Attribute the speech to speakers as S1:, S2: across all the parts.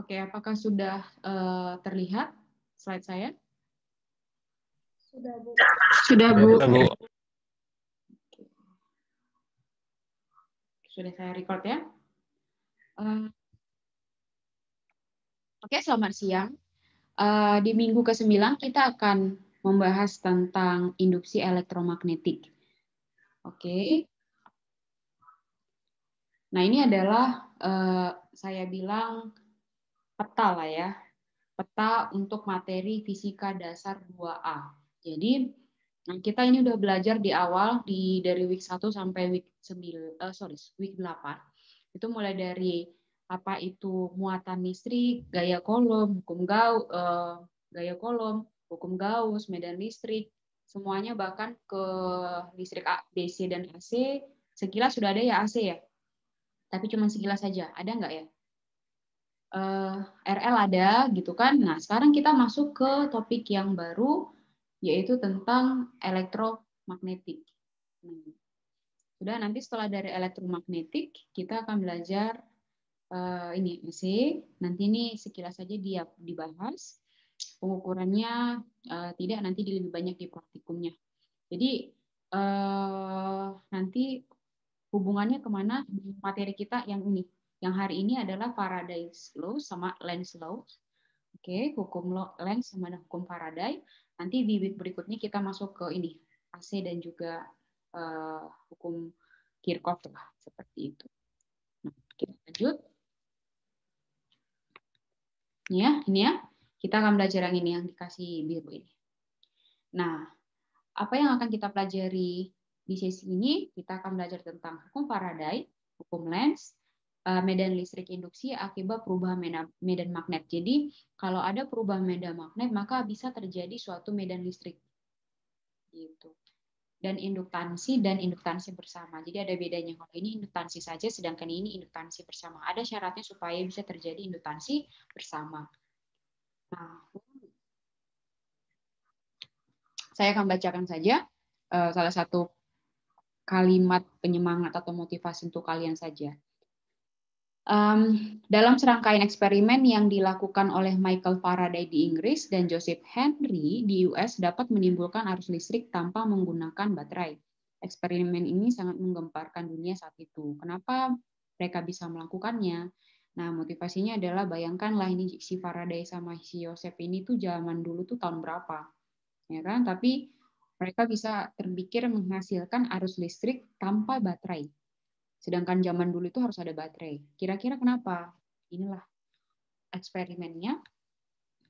S1: Oke, apakah sudah terlihat slide saya?
S2: Sudah, Bu.
S1: Sudah, Bu.
S3: Sudah, Bu.
S1: Sudah saya record ya. Oke, selamat siang. Di minggu ke-9 kita akan membahas tentang induksi elektromagnetik. Oke. Nah, ini adalah saya bilang peta lah ya. Peta untuk materi fisika dasar 2A. Jadi, kita ini udah belajar di awal dari week 1 sampai week 8. Itu mulai dari apa itu muatan listrik, gaya kolom, gaya kolom, hukum Gauss, medan listrik, semuanya bahkan ke listrik DC dan AC. Sekilas sudah ada ya AC ya, tapi cuma sekilas saja. Ada nggak ya? RL ada gitu kan. Nah, sekarang kita masuk ke topik yang baru, yaitu tentang elektromagnetik. Sudah, nanti setelah dari elektromagnetik kita akan belajar ini AC. Nanti ini sekilas saja dia dibahas. Pengukurannya tidak, nanti lebih banyak di praktikumnya. Jadi nanti hubungannya kemana materi kita yang ini. Yang hari ini adalah Faraday's Law sama Lenz Law. Oke, hukum Lenz sama hukum Faraday. Nanti di week berikutnya kita masuk ke ini AC dan juga hukum Kirchhoff lah, seperti itu. Nah, kita lanjut. Ini ya. Kita akan belajar yang ini yang dikasih biru ini. Nah, apa yang akan kita pelajari di sesi ini? Kita akan belajar tentang hukum Faraday, hukum Lenz, medan listrik induksi akibat perubahan medan magnet. Jadi, kalau ada perubahan medan magnet, maka bisa terjadi suatu medan listrik. Gitu. Dan induktansi bersama. Jadi ada bedanya. Kalau ini induktansi saja, sedangkan ini induktansi bersama. Ada syaratnya supaya bisa terjadi induktansi bersama. Nah, saya akan bacakan saja salah satu kalimat penyemangat atau motivasi untuk kalian saja. Dalam serangkaian eksperimen yang dilakukan oleh Michael Faraday di Inggris dan Joseph Henry di US dapat menimbulkan arus listrik tanpa menggunakan baterai. Eksperimen ini sangat menggemparkan dunia saat itu. Kenapa mereka bisa melakukannya? Nah, motivasinya adalah bayangkanlah ini si Faraday sama si Joseph ini tuh zaman dulu tuh tahun berapa, ya kan? Tapi mereka bisa terpikir menghasilkan arus listrik tanpa baterai. Sedangkan zaman dulu itu harus ada baterai. Kira-kira kenapa? Inilah eksperimennya.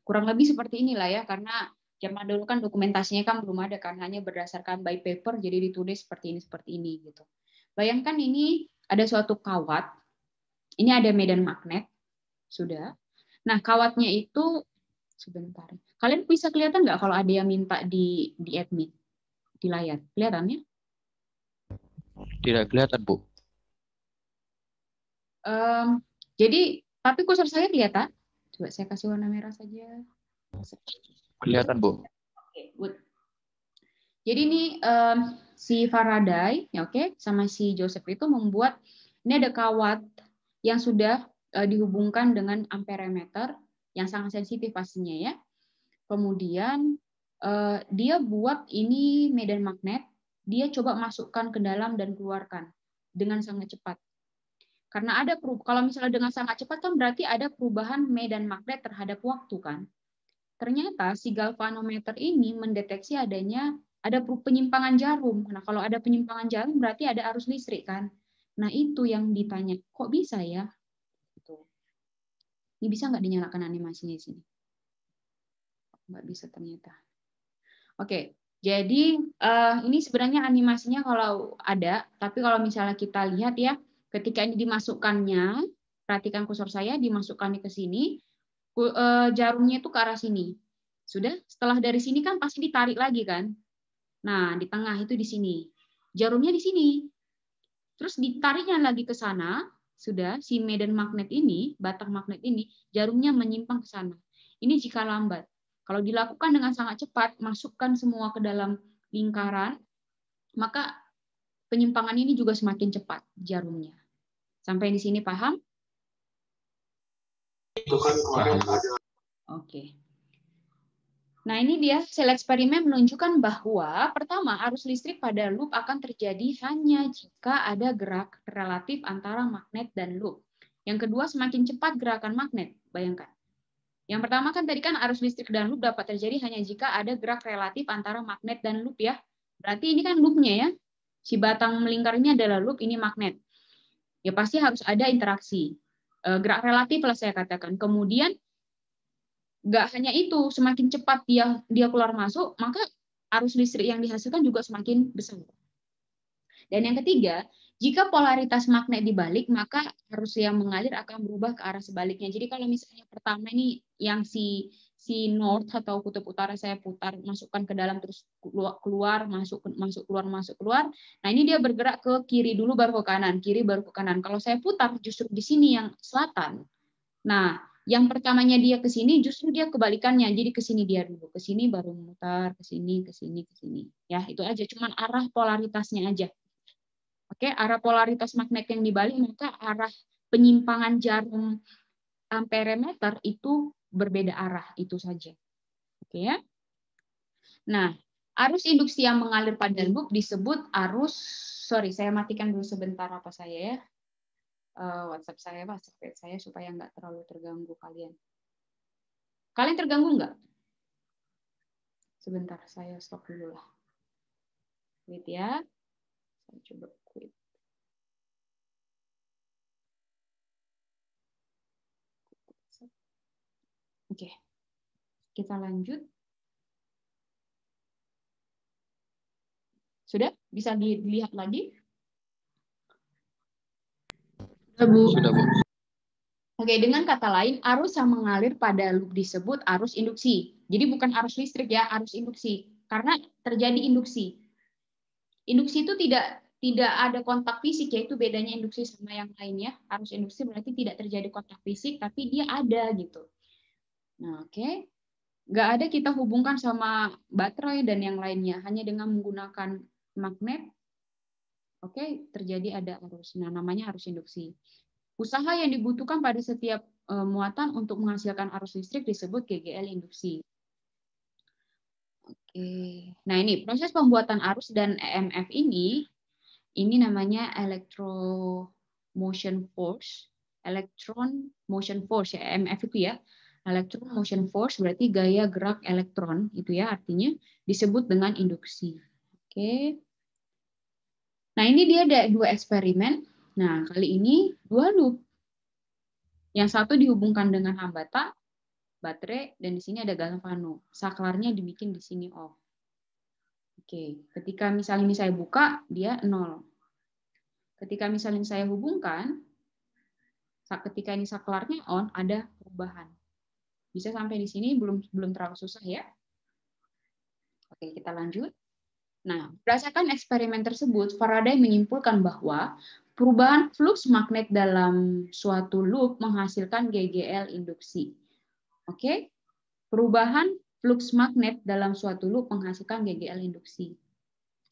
S1: Kurang lebih seperti inilah ya, karena zaman dulu kan dokumentasinya kan belum ada kan, hanya berdasarkan by paper, jadi ditulis seperti ini gitu. Bayangkan ini ada suatu kawat, ini ada medan magnet, sudah. Nah kawatnya itu sebentar. Kalian bisa kelihatan nggak kalau ada yang minta di admit di layar? Kelihatannya?
S3: Tidak kelihatan, Bu.
S1: Jadi, tapi kursor saya kelihatan. Coba saya kasih warna merah saja.
S3: Kelihatan, Bu.
S1: Oke, good. Jadi ini si Faraday, ya oke, sama si Joseph itu membuat ini ada kawat yang sudah dihubungkan dengan amperemeter yang sangat sensitif pastinya ya. Kemudian dia buat ini medan magnet, dia coba masukkan ke dalam dan keluarkan dengan sangat cepat. Karena kalau misalnya dengan sangat cepat kan berarti ada perubahan medan magnet terhadap waktu kan. Ternyata si galvanometer ini mendeteksi ada penyimpangan jarum. Nah, kalau ada penyimpangan jarum berarti ada arus listrik kan. Nah, itu yang ditanya, kok bisa ya? Ini bisa nggak dinyalakan animasinya di sini? Nggak bisa ternyata. Oke, jadi ini sebenarnya animasinya kalau ada, tapi kalau misalnya kita lihat ya, ketika ini dimasukkannya, perhatikan kursor saya, dimasukkannya ke sini, jarumnya itu ke arah sini. Sudah, setelah dari sini kan pasti ditarik lagi kan? Nah, di tengah itu di sini. Jarumnya di sini. Terus ditariknya lagi ke sana, sudah, si medan magnet ini, batang magnet ini, jarumnya menyimpang ke sana. Ini jika lambat. Kalau dilakukan dengan sangat cepat, masukkan semua ke dalam lingkaran, maka penyimpangan ini juga semakin cepat jarumnya. Sampai di sini paham? Oke. Nah, ini dia hasil eksperimen menunjukkan bahwa pertama, arus listrik pada loop akan terjadi hanya jika ada gerak relatif antara magnet dan loop. Yang kedua, semakin cepat gerakan magnet. Bayangkan. Yang pertama kan tadi kan arus listrik dan loop dapat terjadi hanya jika ada gerak relatif antara magnet dan loop ya. Berarti ini kan loopnya ya. Si batang melingkar ini adalah loop, ini magnet. Ya pasti harus ada interaksi. Gerak relatif lah saya katakan. Kemudian nggak hanya itu, semakin cepat dia keluar masuk, maka arus listrik yang dihasilkan juga semakin besar. Dan yang ketiga, jika polaritas magnet dibalik, maka arus yang mengalir akan berubah ke arah sebaliknya. Jadi kalau misalnya pertama ini yang si north atau kutub utara saya putar, masukkan ke dalam terus keluar, masuk keluar. Nah, ini dia bergerak ke kiri dulu baru ke kanan, kiri baru ke kanan. Kalau saya putar justru di sini yang selatan. Nah, yang pertamanya dia ke sini, justru dia kebalikannya. Jadi ke sini dia dulu, ke sini baru memutar, ke sini, ke sini, ke sini. Ya, itu aja. Cuman arah polaritasnya aja. Oke, arah polaritas magnet yang dibalik, maka arah penyimpangan jarum amperemeter itu berbeda arah, itu saja. Oke ya. Nah, arus induksi yang mengalir pada loop disebut arus, sorry, saya matikan dulu sebentar apa saya ya. WhatsApp saya supaya nggak terlalu terganggu kalian. Kalian terganggu nggak? Sebentar, saya stop dulu lah. Wait ya. Saya coba quit. Oke. Kita lanjut. Sudah? Bisa dilihat lagi? Sudah, Bu.
S3: Sudah, Bu.
S1: Oke, dengan kata lain, arus yang mengalir pada loop disebut arus induksi. Jadi bukan arus listrik ya, arus induksi. Karena terjadi induksi. Induksi itu tidak ada kontak fisik, yaitu bedanya induksi sama yang lainnya. Arus induksi berarti tidak terjadi kontak fisik, tapi dia ada gitu. Nah, oke. Nggak ada kita hubungkan sama baterai dan yang lainnya. Hanya dengan menggunakan magnet, oke, terjadi ada arus. Nah, namanya arus induksi. Usaha yang dibutuhkan pada setiap muatan untuk menghasilkan arus listrik disebut GGL induksi. Oke. Nah, ini proses pembuatan arus dan EMF ini namanya electromotion force. Electron motion force ya, EMF itu ya. Electron motion force berarti gaya gerak elektron, itu ya artinya, disebut dengan induksi. Oke. Nah, ini dia ada dua eksperimen. Nah, kali ini dua loop. Yang satu dihubungkan dengan hambatan, baterai, dan di sini ada galvano. Saklarnya dibikin di sini off. Oke, ketika misalnya ini saya buka, dia 0. Ketika misalnya saya hubungkan, ketika ini saklarnya on, ada perubahan. Bisa sampai di sini, belum terlalu susah ya. Oke, kita lanjut. Nah, berdasarkan eksperimen tersebut, Faraday menyimpulkan bahwa perubahan fluks magnet dalam suatu loop menghasilkan GGL induksi. Oke? Perubahan fluks magnet dalam suatu loop menghasilkan GGL induksi.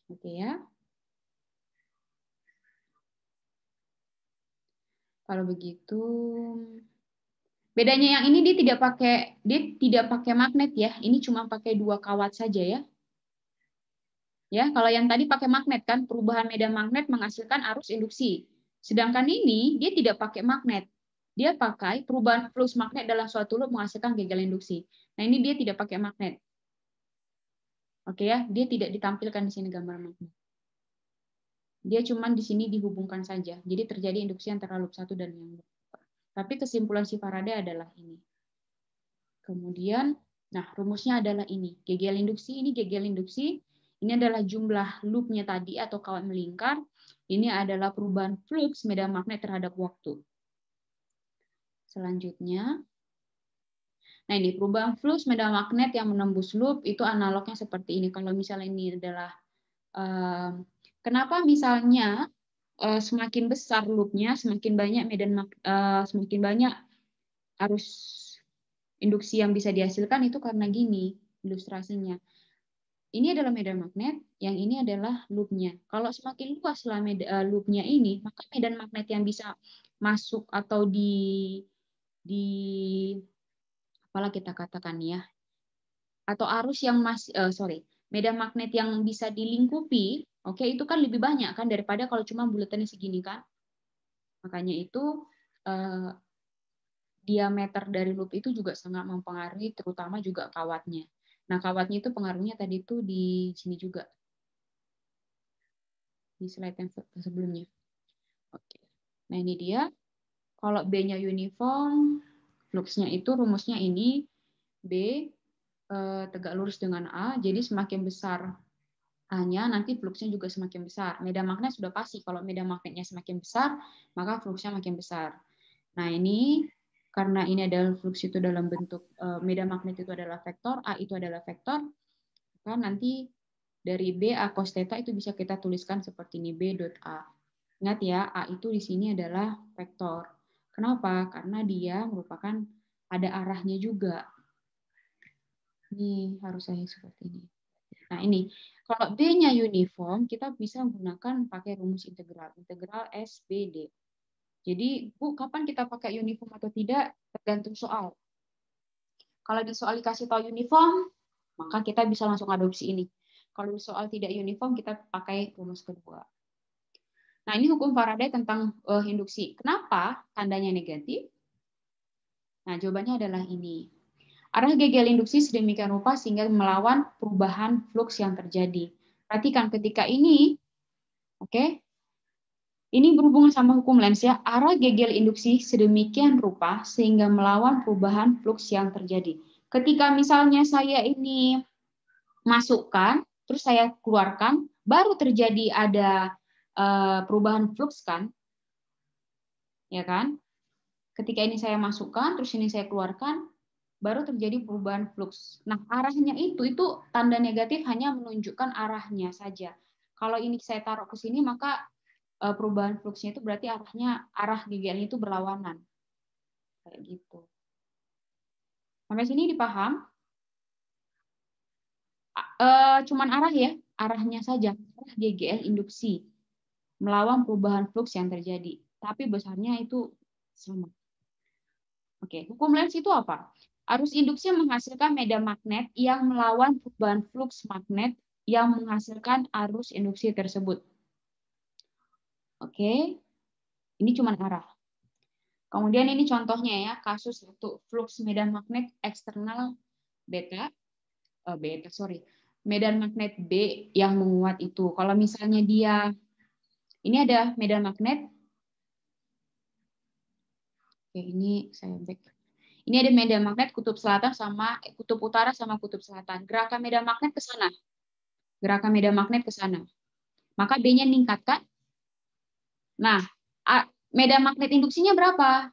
S1: Oke ya. Kalau begitu, bedanya yang ini dia tidak pakai magnet ya. Ini cuma pakai 2 kawat saja ya. Ya, kalau yang tadi pakai magnet kan, perubahan medan magnet menghasilkan arus induksi. Sedangkan ini dia tidak pakai magnet. Dia pakai perubahan flux magnet dalam suatu loop menghasilkan GGL induksi. Nah, ini dia tidak pakai magnet. Oke ya, dia tidak ditampilkan di sini gambar magnet. Dia cuma di sini dihubungkan saja. Jadi terjadi induksi antara loop 1 dan yang loop 2. Tapi kesimpulan si Faraday adalah ini. Kemudian, nah rumusnya adalah ini. GGL induksi, ini GGL induksi. Ini adalah jumlah loopnya tadi atau kawat melingkar. Ini adalah perubahan flux medan magnet terhadap waktu. Selanjutnya, nah ini perubahan flux medan magnet yang menembus loop itu analognya seperti ini. Kalau misalnya ini adalah kenapa misalnya semakin besar loopnya, semakin banyak semakin banyak arus induksi yang bisa dihasilkan itu karena gini ilustrasinya. Ini adalah medan magnet, yang ini adalah loopnya. Kalau semakin luaslah loopnya ini, maka medan magnet yang bisa masuk atau apalah kita katakan ya, atau arus yang medan magnet yang bisa dilingkupi, oke, itu kan lebih banyak kan daripada kalau cuma buletannya segini kan. Makanya itu diameter dari loop itu juga sangat mempengaruhi, terutama juga kawatnya. Nah, kawatnya itu pengaruhnya tadi itu di sini juga. Di slide yang sebelumnya. Oke. Nah, ini dia. Kalau B-nya uniform, fluxnya itu rumusnya ini, B tegak lurus dengan A, jadi semakin besar A-nya, nanti fluxnya juga semakin besar. Medan magnet sudah pasti, kalau medan magnetnya semakin besar, maka fluxnya makin besar. Nah, ini karena ini adalah flux itu dalam bentuk medan magnet itu adalah vektor, A itu adalah vektor, maka nanti dari B A cos theta itu bisa kita tuliskan seperti ini, B dot A. Ingat ya, A itu di sini adalah vektor. Kenapa? Karena dia merupakan ada arahnya juga. Ini harus saya seperti ini. Nah, ini. Kalau B-nya uniform, kita bisa menggunakan pakai rumus integral. Integral SBD. Jadi, Bu, kapan kita pakai uniform atau tidak? Tergantung soal. Kalau di soal dikasih tahu uniform, maka kita bisa langsung adopsi ini. Kalau di soal tidak uniform, kita pakai rumus kedua. Nah, ini hukum Faraday tentang induksi. Kenapa tandanya negatif? Nah, jawabannya adalah ini. Arah gegel induksi sedemikian rupa sehingga melawan perubahan flux yang terjadi. Perhatikan ketika ini, oke, ini berhubungan sama hukum Lenz ya. Arah gegel induksi sedemikian rupa sehingga melawan perubahan flux yang terjadi. Ketika misalnya saya ini masukkan, terus saya keluarkan, baru terjadi ada perubahan flux kan, ya kan? Ketika ini saya masukkan, terus ini saya keluarkan, baru terjadi perubahan flux. Nah, arahnya itu tanda negatif hanya menunjukkan arahnya saja. Kalau ini saya taruh ke sini, maka perubahan fluxnya itu berarti arah GGL itu berlawanan. Kayak gitu. Sampai sini dipaham? Cuman arah ya, arahnya saja. Arah GGL induksi melawan perubahan flux yang terjadi. Tapi besarnya itu sama. Oke, hukum Lenz itu apa? Arus induksi menghasilkan medan magnet yang melawan perubahan flux magnet yang menghasilkan arus induksi tersebut. Oke, ini cuma arah. Kemudian ini contohnya ya, kasus untuk flux medan magnet eksternal medan magnet B yang menguat itu. Kalau misalnya dia, ini ada medan magnet. Oke, ini saya back. Ini ada medan magnet kutub selatan sama kutub utara sama kutub selatan. Gerakan medan magnet ke sana. Gerakan medan magnet ke sana. Maka B-nya meningkat kan? Nah, medan magnet induksinya berapa?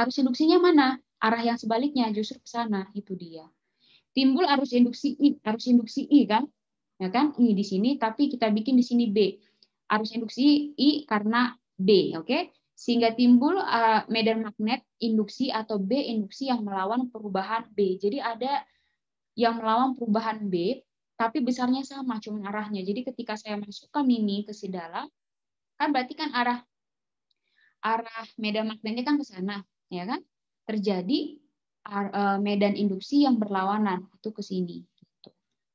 S1: Arus induksinya mana? Arah yang sebaliknya justru ke sana, itu dia. Timbul arus induksi I kan? Ya kan? Ini di sini tapi kita bikin di sini B. Arus induksi I karena B, oke? Sehingga timbul medan magnet induksi atau B induksi yang melawan perubahan B. Jadi ada yang melawan perubahan B, tapi besarnya sama, cuma arahnya. Jadi ketika saya masukkan ini ke si dalam, kan berarti kan arah medan magnetnya kan ke sana, ya kan? Terjadi medan induksi yang berlawanan itu ke sini. Gitu.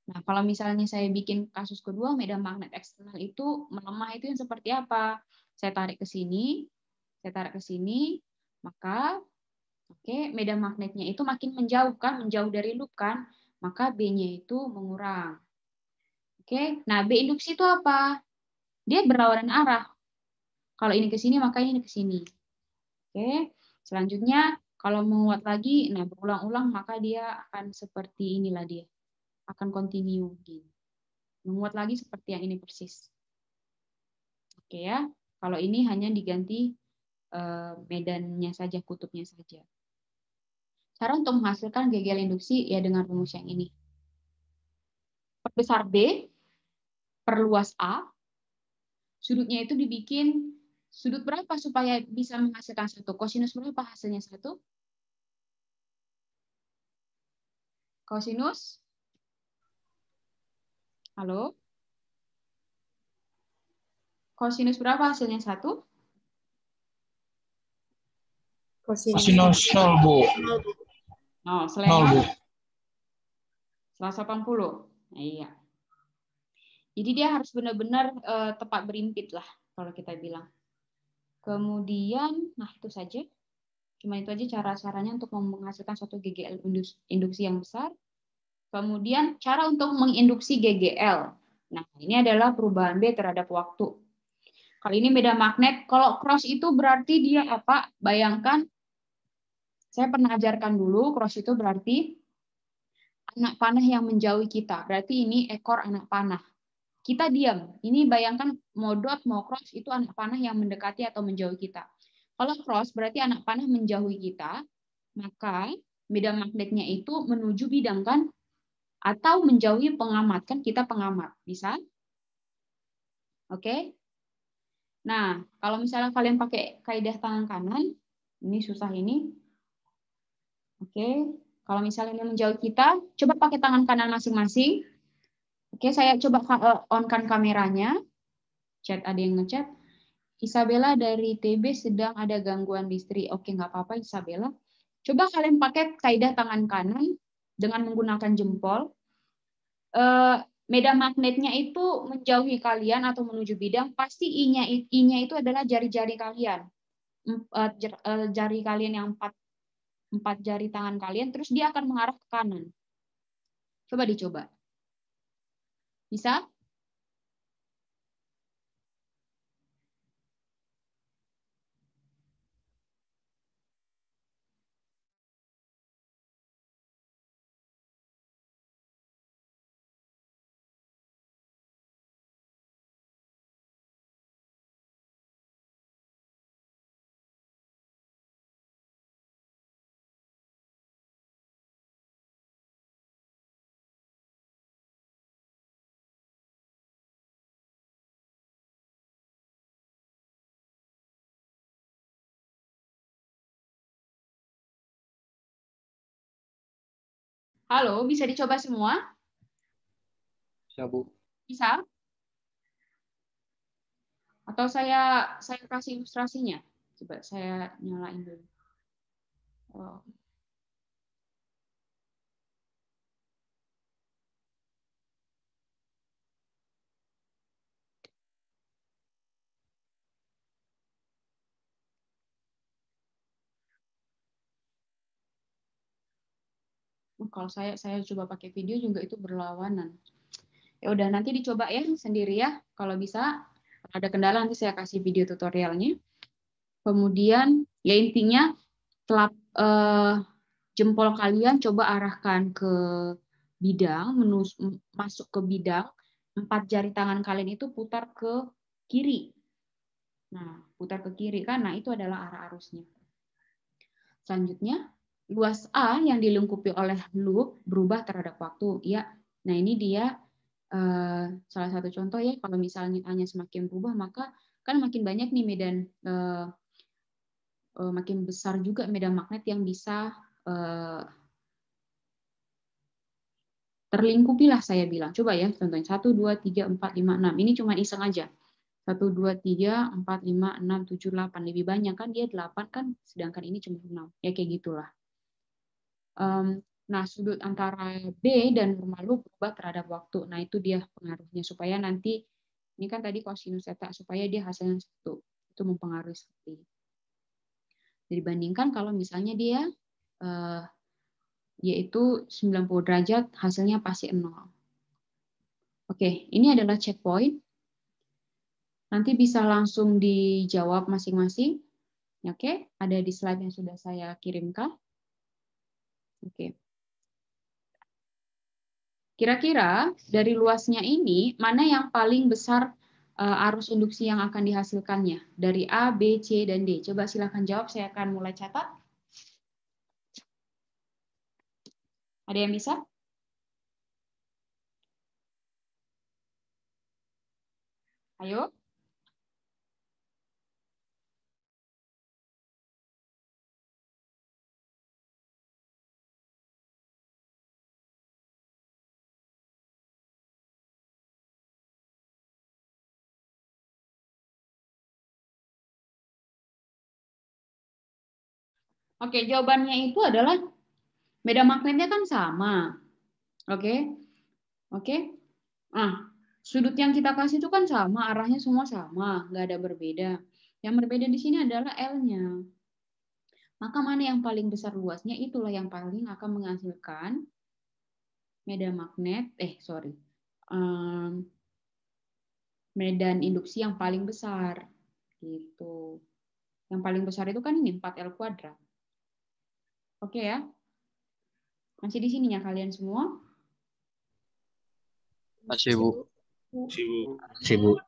S1: Nah, kalau misalnya saya bikin kasus kedua, medan magnet eksternal itu melemah itu yang seperti apa? Saya tarik ke sini, maka medan magnetnya itu makin menjauh kan, menjauh dari loop kan, maka B-nya itu mengurang. Nah B induksi itu apa? Dia berlawanan arah. Kalau ini ke sini, maka ini ke sini. Selanjutnya kalau menguat lagi, nah berulang-ulang maka dia akan seperti inilah dia, akan continue. Menguat lagi seperti yang ini persis. Ya, kalau ini hanya diganti medannya saja, kutubnya saja. Cara untuk menghasilkan gegel induksi ya dengan rumus yang ini. Perbesar B, perluas A, sudutnya itu dibikin sudut berapa supaya bisa menghasilkan satu? Kosinus berapa hasilnya satu? Kosinus? Halo? Kosinus berapa hasilnya satu?
S2: Kosinus.
S3: Nol, Bu.
S1: Nol.
S3: Nol,
S1: Selenya
S3: Bu.
S1: 180. Nah, iya. Jadi dia harus benar-benar tepat berimpit lah kalau kita bilang. Kemudian, nah itu saja. Cuma itu aja cara-caranya untuk menghasilkan suatu GGL induksi yang besar. Kemudian cara untuk menginduksi GGL. Nah, ini adalah perubahan B terhadap waktu. Kali ini beda magnet. Kalau cross itu berarti dia apa? Bayangkan, saya pernah ajarkan dulu, cross itu berarti anak panah yang menjauhi kita. Berarti ini ekor anak panah. Kita diam. Ini bayangkan mau dot, mau cross, itu anak panah yang mendekati atau menjauhi kita. Kalau cross berarti anak panah menjauhi kita, maka medan magnetnya itu menuju bidang kan? Atau menjauhi pengamat, kan kita pengamat. Bisa? Oke? Nah, kalau misalnya kalian pakai kaidah tangan kanan, ini susah ini. Oke, kalau misalnya ini menjauhi kita, coba pakai tangan kanan masing-masing. Oke, saya coba on-kan kameranya. Chat, ada yang ngechat. Isabella dari TB sedang ada gangguan listrik. Oke, nggak apa-apa Isabella. Coba kalian pakai kaidah tangan kanan dengan menggunakan jempol. Medan magnetnya itu menjauhi kalian atau menuju bidang, pasti I-nya itu adalah jari-jari kalian. Jari kalian yang empat jari tangan kalian, terus dia akan mengarah ke kanan. Coba dicoba. Bisa? Halo, bisa dicoba semua?
S3: Bisa, Bu.
S1: Bisa? Atau saya kasih ilustrasinya? Coba saya nyalain dulu. Oh. Kalau saya coba pakai video juga itu berlawanan. Ya udah, nanti dicoba ya sendiri ya. Kalau bisa ada kendala nanti saya kasih video tutorialnya. Kemudian ya intinya jempol kalian coba arahkan ke bidang, masuk ke bidang, 4 jari tangan kalian itu putar ke kiri. Nah, putar ke kiri kan, nah itu adalah arah arusnya. Selanjutnya, luas A yang dilengkapi oleh loop berubah terhadap waktu. Ya, nah ini dia salah satu contoh ya. Kalau misalnya A-nya semakin berubah, maka kan makin banyak nih medan, makin besar juga medan magnet yang bisa terlingkupi lah saya bilang. Coba ya, contohnya 1, 2, 3, 4, 5, 6. Ini cuma iseng aja. 1, 2, 3, 4, 5, 6, 7, 8. Lebih banyak kan, dia 8 kan, sedangkan ini cuma 6. Ya kayak gitulah. Nah, sudut antara B dan normal loop berubah terhadap waktu. Nah, itu dia pengaruhnya. Supaya nanti, ini kan tadi kosinus eta, supaya dia hasilnya 1. Itu mempengaruhi seperti ini. Dibandingkan kalau misalnya dia yaitu 90 derajat, hasilnya pasti 0. Oke, ini adalah checkpoint. Nanti bisa langsung dijawab masing-masing. Oke, ada di slide yang sudah saya kirimkan. Oke. Kira-kira dari luasnya ini, mana yang paling besar arus induksi yang akan dihasilkannya? Dari A, B, C, dan D. Coba silakan jawab, saya akan mulai catat. Ada yang bisa? Ayo. Oke, jawabannya itu adalah medan magnetnya kan sama. Oke. Oke. Nah, sudut yang kita kasih itu kan sama, arahnya semua sama, nggak ada berbeda. Yang berbeda di sini adalah L-nya. Maka mana yang paling besar luasnya, itulah yang paling akan menghasilkan medan magnet, medan induksi yang paling besar. Gitu. Yang paling besar itu kan ini 4L kuadrat. Oke ya. Masih di sini ya kalian semua?
S3: Masih, Bu.
S2: Sibuk.
S3: Sibuk.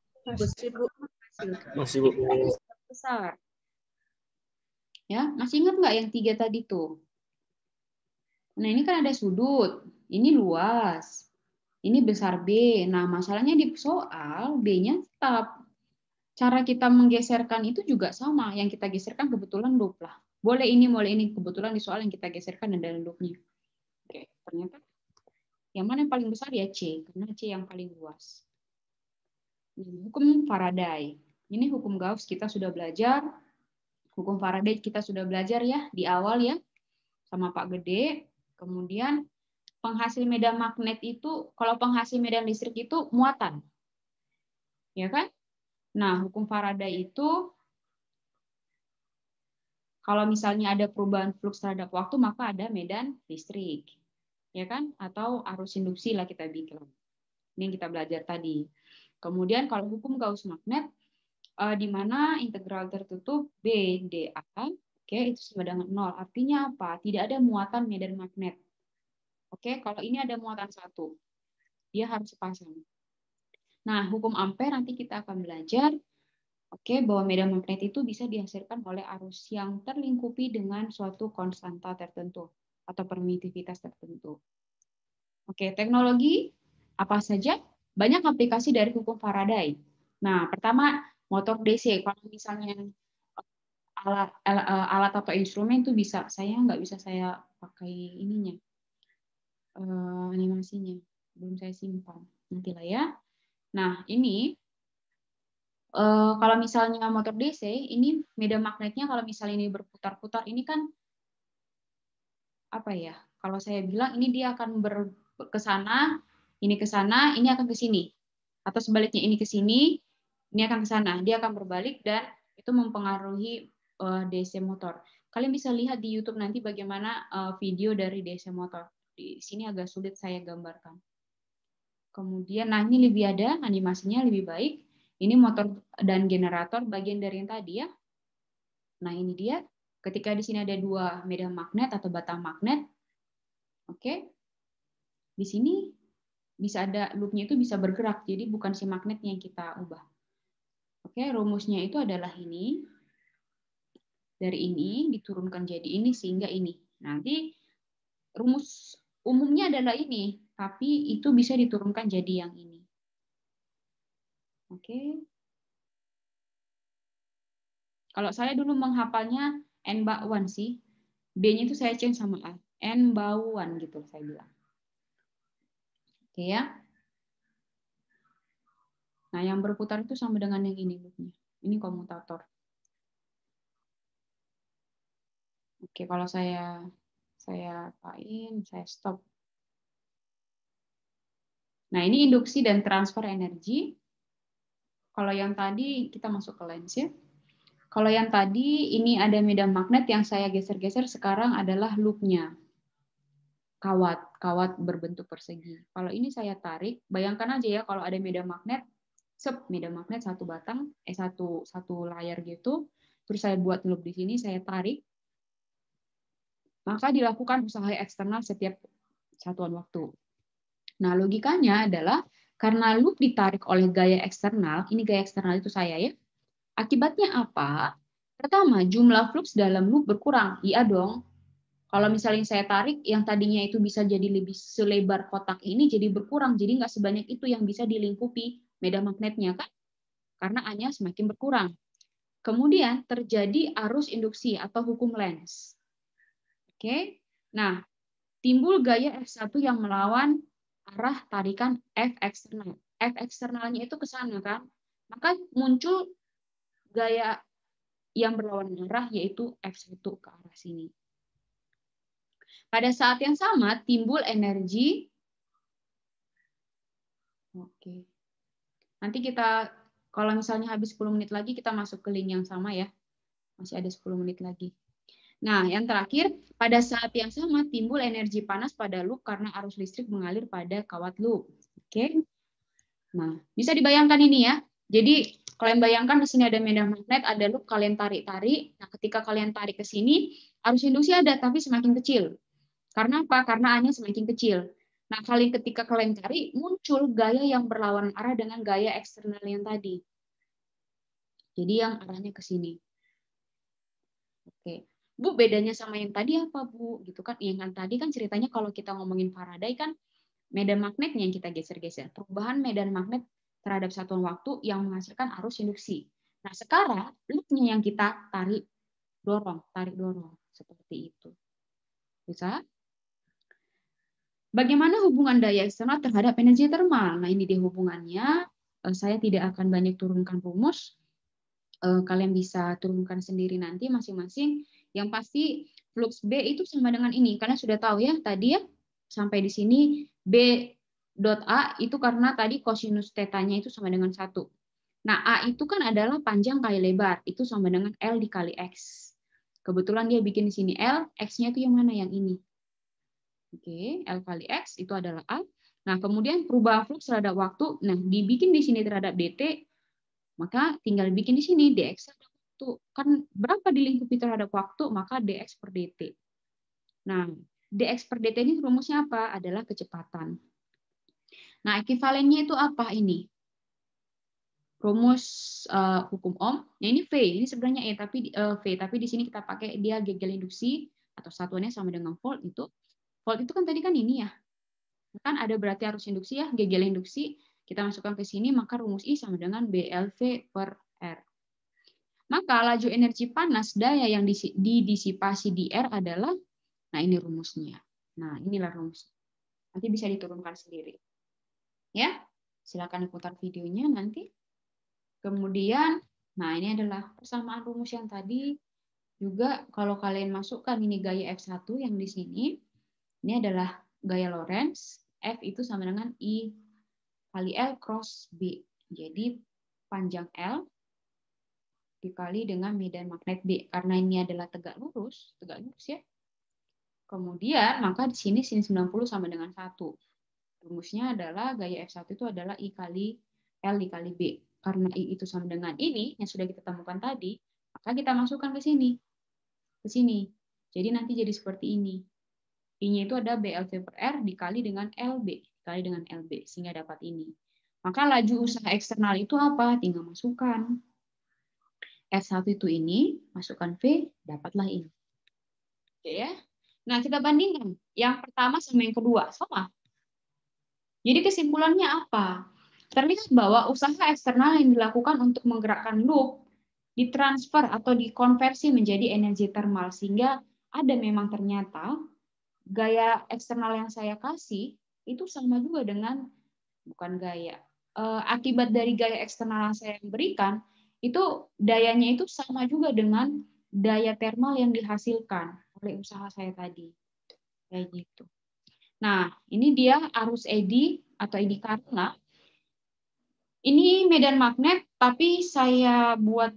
S2: Masih, Bu.
S1: Besar. Ya, masih ingat nggak yang 3 tadi tuh? Nah, ini kan ada sudut. Ini luas. Ini besar B. Nah, masalahnya di soal B-nya tetap. Cara kita menggeserkan itu juga sama. Yang kita geserkan kebetulan loop lah. Boleh ini. Kebetulan di soal yang kita geserkan ada loopnya. Oke, ternyata yang mana yang paling besar ya C, karena C yang paling luas. Hukum Faraday. Ini hukum Gauss kita sudah belajar. Hukum Faraday kita sudah belajar ya di awal ya sama Pak Gede. Kemudian penghasil medan magnet itu, kalau penghasil medan listrik itu muatan. Ya kan? Nah, hukum Faraday itu kalau misalnya ada perubahan fluks terhadap waktu, maka ada medan listrik. Ya kan? Atau arus induksi lah kita bilang. Ini yang kita belajar tadi. Kemudian kalau hukum Gauss magnet, di mana integral tertutup B dA, oke, itu sama dengan 0. Artinya apa? Tidak ada muatan medan magnet. Oke, kalau ini ada muatan 1. Dia harus sepasang. Nah, hukum Ampere nanti kita akan belajar bahwa medan magnet itu bisa dihasilkan oleh arus yang terlingkupi dengan suatu konstanta tertentu atau permitivitas tertentu. Oke, teknologi apa saja? Banyak aplikasi dari hukum Faraday. Nah, pertama motor DC. Kalau misalnya alat atau instrumen itu bisa, saya nggak bisa saya pakai ininya, animasinya. Belum saya simpan. Nantilah ya. Nah, ini kalau misalnya motor DC, ini medan magnetnya kalau misalnya ini berputar-putar, ini kan apa ya? Kalau saya bilang ini dia akan ke sana, ini ke sana, ini akan ke sini. Atau sebaliknya ini ke sini, ini akan ke sana. Dia akan berbalik dan itu mempengaruhi DC motor. Kalian bisa lihat di YouTube nanti bagaimana video dari DC motor. Di sini agak sulit saya gambarkan. Kemudian, nah ini lebih ada animasinya lebih baik. Ini motor dan generator bagian dari yang tadi ya. Nah ini dia. Ketika di sini ada 2 medan magnet atau batang magnet, oke. Di sini bisa ada loopnya itu bisa bergerak. Jadi bukan si magnetnya yang kita ubah. Oke, rumusnya itu adalah ini. Dari ini diturunkan jadi ini sehingga ini. Nanti rumus umumnya adalah ini, tapi itu bisa diturunkan jadi yang ini. Oke. Kalau saya dulu menghafalnya N bawaan sih. B-nya itu saya change sama A. N bawaan gitu saya bilang. Oke ya. Nah, yang berputar itu sama dengan yang ini loopnya. Ini komutator. Oke, kalau saya apain, saya stop. Nah, ini induksi dan transfer energi. Kalau yang tadi kita masuk ke lens ya. Kalau yang tadi ini ada medan magnet yang saya geser-geser, sekarang adalah loopnya. Kawat berbentuk persegi. Kalau ini saya tarik, bayangkan aja ya kalau ada medan magnet, medan magnet satu batang, satu layar gitu, terus saya buat loop di sini, saya tarik, maka dilakukan usaha eksternal setiap satuan waktu. Nah, logikanya adalah karena loop ditarik oleh gaya eksternal, ini gaya eksternal itu saya ya, akibatnya apa? Pertama, jumlah flux dalam loop berkurang. Iya dong. Kalau misalnya saya tarik, yang tadinya itu bisa jadi lebih selebar kotak ini, jadi berkurang. Jadi nggak sebanyak itu yang bisa dilingkupi medan magnetnya, kan? Karena A-nya semakin berkurang. Kemudian terjadi arus induksi atau hukum Lenz. Oke. Nah, timbul gaya F1 yang melawan arah tarikan F eksternal. F eksternalnya itu ke sana, kan? Maka muncul gaya yang berlawanan arah, yaitu F1 ke arah sini. Pada saat yang sama timbul energi. Oke. Nanti kita kalau misalnya habis 10 menit lagi kita masuk ke link yang sama ya. Masih ada 10 menit lagi. Nah, yang terakhir, pada saat yang sama timbul energi panas pada loop karena arus listrik mengalir pada kawat loop. Oke. Nah, bisa dibayangkan ini ya. Jadi, kalian bayangkan di sini ada medan magnet, ada loop, kalian tarik-tarik. Nah, ketika kalian tarik ke sini, arus induksi ada tapi semakin kecil. Karena apa? Karena A-nya semakin kecil. Nah, ketika kalian cari, muncul gaya yang berlawanan arah dengan gaya eksternal yang tadi. Jadi yang arahnya ke sini. Oke. Bu, bedanya sama yang tadi apa, Bu? Gitu kan. Yang kan tadi kan ceritanya kalau kita ngomongin Faraday kan medan magnetnya yang kita geser-geser. Perubahan medan magnet terhadap satuan waktu yang menghasilkan arus induksi. Nah, sekarang loop-nya yang kita tarik dorong seperti itu. Bisa? Bagaimana hubungan daya eksternal terhadap energi termal? Nah, ini dia hubungannya. Saya tidak akan banyak turunkan rumus. Kalian bisa turunkan sendiri nanti masing-masing. Yang pasti flux B itu sama dengan ini. Kalian sudah tahu ya tadi ya, sampai di sini B dot A itu karena tadi kosinus tetanya itu sama dengan 1. Nah, A itu kan adalah panjang kali lebar. Itu sama dengan L dikali X. Kebetulan dia bikin di sini L, X-nya itu yang mana? Yang ini. Oke, L kali X itu adalah A. Nah, kemudian perubahan flux terhadap waktu, nah dibikin di sini terhadap dt, maka tinggal bikin di sini dx terhadap waktu. Kan berapa dilingkupi terhadap waktu, maka dx per dt. Nah, dx per dt ini rumusnya apa? Adalah kecepatan. Nah, ekivalennya itu apa ini? Rumus hukum Ohm. Nah, ini V, ini sebenarnya V, tapi di sini kita pakai dia gegel induksi atau satuannya sama dengan volt itu. Volt itu kan tadi kan ini ya. Kan ada berarti arus induksi ya, gegel induksi. Kita masukkan ke sini, maka rumus I sama dengan BLV per R. Maka laju energi panas daya yang didisipasi di R adalah, nah ini rumusnya. Nah, inilah rumusnya. Nanti bisa diturunkan sendiri. Ya, silakan putar videonya nanti. Kemudian, nah ini adalah persamaan rumus yang tadi. Juga kalau kalian masukkan ini gaya F1 yang di sini, ini adalah gaya Lorentz. F itu sama dengan I kali L cross B. Jadi panjang L dikali dengan medan magnet B. Karena ini adalah tegak lurus ya. Kemudian maka di sini sin 90 sama dengan 1. Rumusnya adalah gaya F1 itu adalah I kali L dikali B. Karena I itu sama dengan ini yang sudah kita temukan tadi, maka kita masukkan ke sini. Ke sini. Jadi nanti jadi seperti ini. I-nya itu ada BLV per R dikali dengan LB, dikali dengan LB, sehingga dapat ini. Maka laju usaha eksternal itu apa? Tinggal masukkan. F1 itu ini, masukkan V, dapatlah ini. Oke ya. Nah, kita bandingkan. Yang pertama sama yang kedua, sama. Jadi kesimpulannya apa? Terlihat bahwa usaha eksternal yang dilakukan untuk menggerakkan loop ditransfer atau dikonversi menjadi energi termal, sehingga ada memang ternyata gaya eksternal yang saya kasih itu sama juga dengan, bukan gaya, akibat dari gaya eksternal yang saya berikan, itu dayanya itu sama juga dengan daya termal yang dihasilkan oleh usaha saya tadi. Kayak gitu. Nah, ini dia arus eddy atau eddy karena ini medan magnet, tapi saya buat,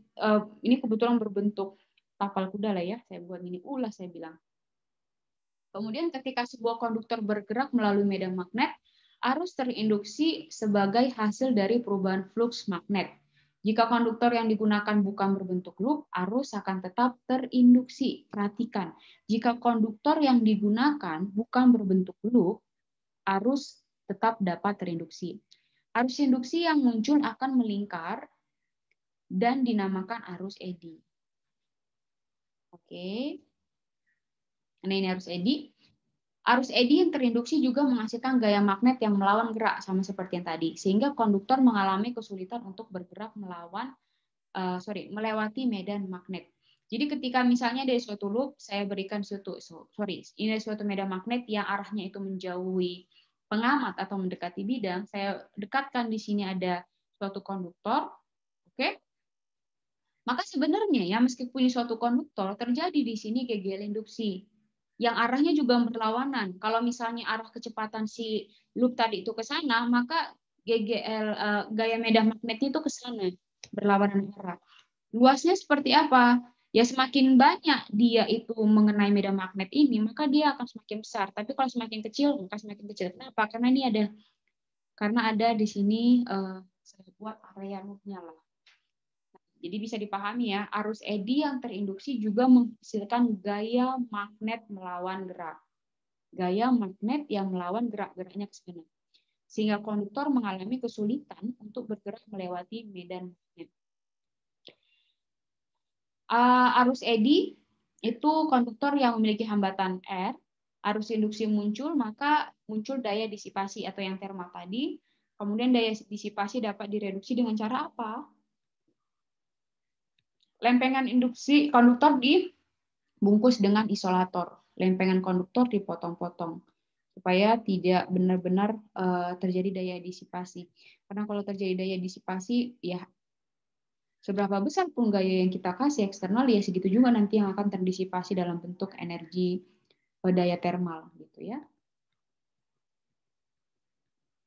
S1: ini kebetulan berbentuk tapal kuda lah ya, saya buat ini ulah saya bilang. Kemudian ketika sebuah konduktor bergerak melalui medan magnet, arus terinduksi sebagai hasil dari perubahan flux magnet. Jika konduktor yang digunakan bukan berbentuk loop, arus akan tetap terinduksi. Perhatikan, jika konduktor yang digunakan bukan berbentuk loop, arus tetap dapat terinduksi. Arus induksi yang muncul akan melingkar dan dinamakan arus eddy. Oke. Nah, ini arus eddy. Arus eddy yang terinduksi juga menghasilkan gaya magnet yang melawan gerak, sama seperti yang tadi, sehingga konduktor mengalami kesulitan untuk bergerak melewati medan magnet. Jadi ketika misalnya dari suatu loop saya berikan ini suatu medan magnet yang arahnya itu menjauhi pengamat atau mendekati bidang, saya dekatkan di sini ada suatu konduktor, oke? Maka sebenarnya ya meskipun suatu konduktor terjadi di sini gegel induksi. yang arahnya juga berlawanan. Kalau misalnya arah kecepatan si loop tadi itu ke sana, maka gaya medan magnetnya itu ke sana, berlawanan arah. Luasnya seperti apa? Ya semakin banyak dia itu mengenai medan magnet ini, maka dia akan semakin besar. Tapi kalau semakin kecil, maka semakin kecil. Kenapa? Karena ada di sini saya buat area loop-nya lah. Jadi bisa dipahami ya, arus eddy yang terinduksi juga menghasilkan gaya magnet melawan gerak. Gaya magnet yang melawan gerak-geraknya ke sana. Sehingga konduktor mengalami kesulitan untuk bergerak melewati medan magnet. Arus eddy itu konduktor yang memiliki hambatan R. Arus induksi muncul, maka muncul daya disipasi atau yang terma tadi. Kemudian daya disipasi dapat direduksi dengan cara apa? Lempengan induksi konduktor dibungkus dengan isolator. Lempengan konduktor dipotong-potong supaya tidak benar-benar terjadi daya disipasi. Karena kalau terjadi daya disipasi, ya seberapa besar pun gaya yang kita kasih eksternal, ya segitu juga nanti yang akan terdisipasi dalam bentuk energi daya termal, gitu ya.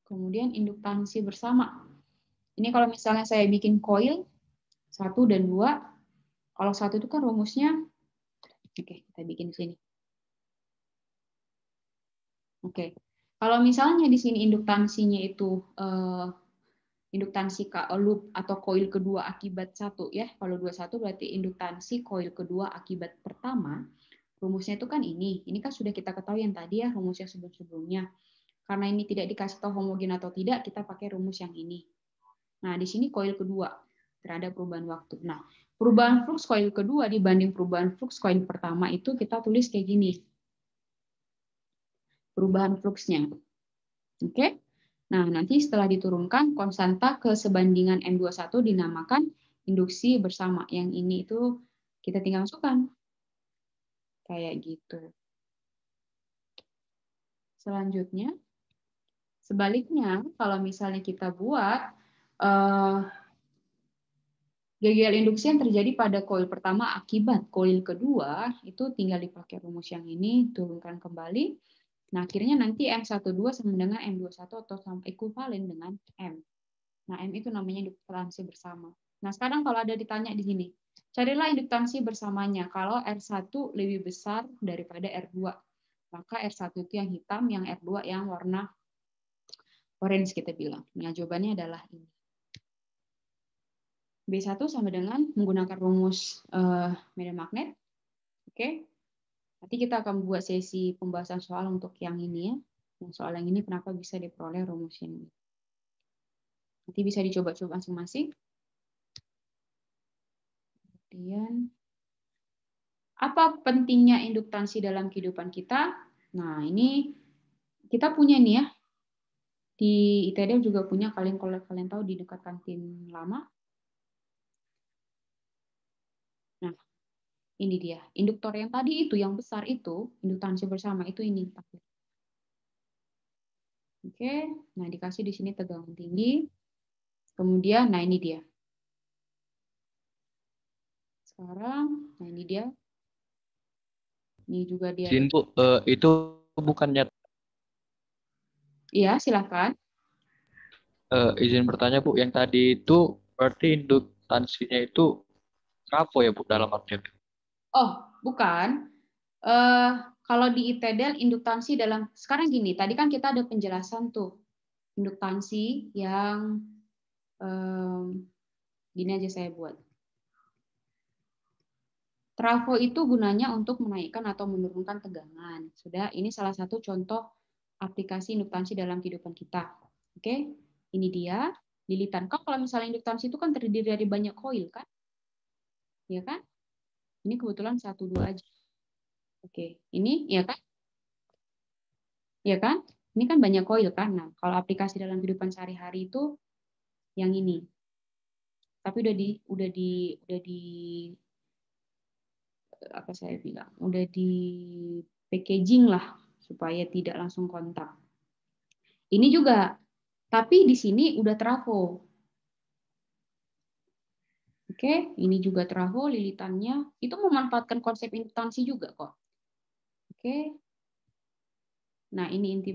S1: Kemudian induktansi bersama. Ini kalau misalnya saya bikin coil 1 dan 2, kalau 1 itu kan rumusnya, oke, kita bikin di sini. Oke, kalau misalnya di sini induktansinya itu induktansi loop atau koil kedua akibat 1 ya. Kalau 21 berarti induktansi koil kedua akibat pertama. Rumusnya itu kan ini. Ini kan sudah kita ketahui yang tadi ya, rumusnya sebelum-sebelumnya. Karena ini tidak dikasih tahu homogen atau tidak, kita pakai rumus yang ini. Nah, di sini koil kedua terhadap perubahan waktu. Nah, perubahan flux koil kedua dibanding perubahan flux koil pertama itu kita tulis kayak gini. Perubahan fluxnya. Oke? Nah, nanti setelah diturunkan, konstanta kesebandingan M21 dinamakan induksi bersama. Yang ini itu kita tinggal masukkan. Kayak gitu. Selanjutnya, sebaliknya, kalau misalnya kita buat GGL induksi yang terjadi pada koil pertama akibat koil kedua, itu tinggal dipakai rumus yang ini, turunkan kembali. Nah, akhirnya nanti M12 sama dengan M21 atau sama ekuivalen dengan M. Nah, M itu namanya induktansi bersama. Nah, sekarang kalau ada ditanya di sini, carilah induktansi bersamanya kalau R1 lebih besar daripada R2. Maka R1 itu yang hitam, yang R2 yang warna orange kita bilang. Nah, jawabannya adalah ini. B1 sama dengan menggunakan rumus medan magnet. Oke. Nanti kita akan buat sesi pembahasan soal untuk yang ini ya. Yang soal yang ini kenapa bisa diperoleh rumus ini. Nanti bisa dicoba-coba masing-masing. Kemudian, apa pentingnya induktansi dalam kehidupan kita? Nah, ini kita punya nih ya. Di ITD juga punya, kalau kalian tahu di dekat kantin lama. Nah, ini dia. Induktor yang tadi itu, yang besar itu, induktansi bersama itu ini. Oke, nah dikasih di sini tegangan tinggi. Kemudian, nah ini dia. Sekarang, nah ini dia. Ini juga dia.
S3: Izin Bu, itu bukannya.
S1: Iya, silakan.
S3: Izin bertanya Bu, yang tadi itu berarti induktansinya itu trafo ya Bu dalam artian?
S1: Oh, bukan. Kalau di ITDL induktansi dalam, sekarang gini, tadi kan kita ada penjelasan tuh. Induktansi yang, gini aja saya buat. Trafo itu gunanya untuk menaikkan atau menurunkan tegangan. Sudah, ini salah satu contoh aplikasi induktansi dalam kehidupan kita. Oke, ini dia lilitan. Kalau misalnya induktansi itu kan terdiri dari banyak koil kan? Ya kan? Ini kebetulan 1, 2 aja. Oke, ini ya kan? Ya kan? Ini kan banyak koil kan? Nah, kalau aplikasi dalam kehidupan sehari-hari itu yang ini. Tapi udah di apa saya bilang? Udah di packaging lah supaya tidak langsung kontak. Ini juga, tapi di sini udah trafo. Oke, ini juga trafo lilitannya. Itu memanfaatkan konsep induktansi juga kok. Oke. Nah, ini inti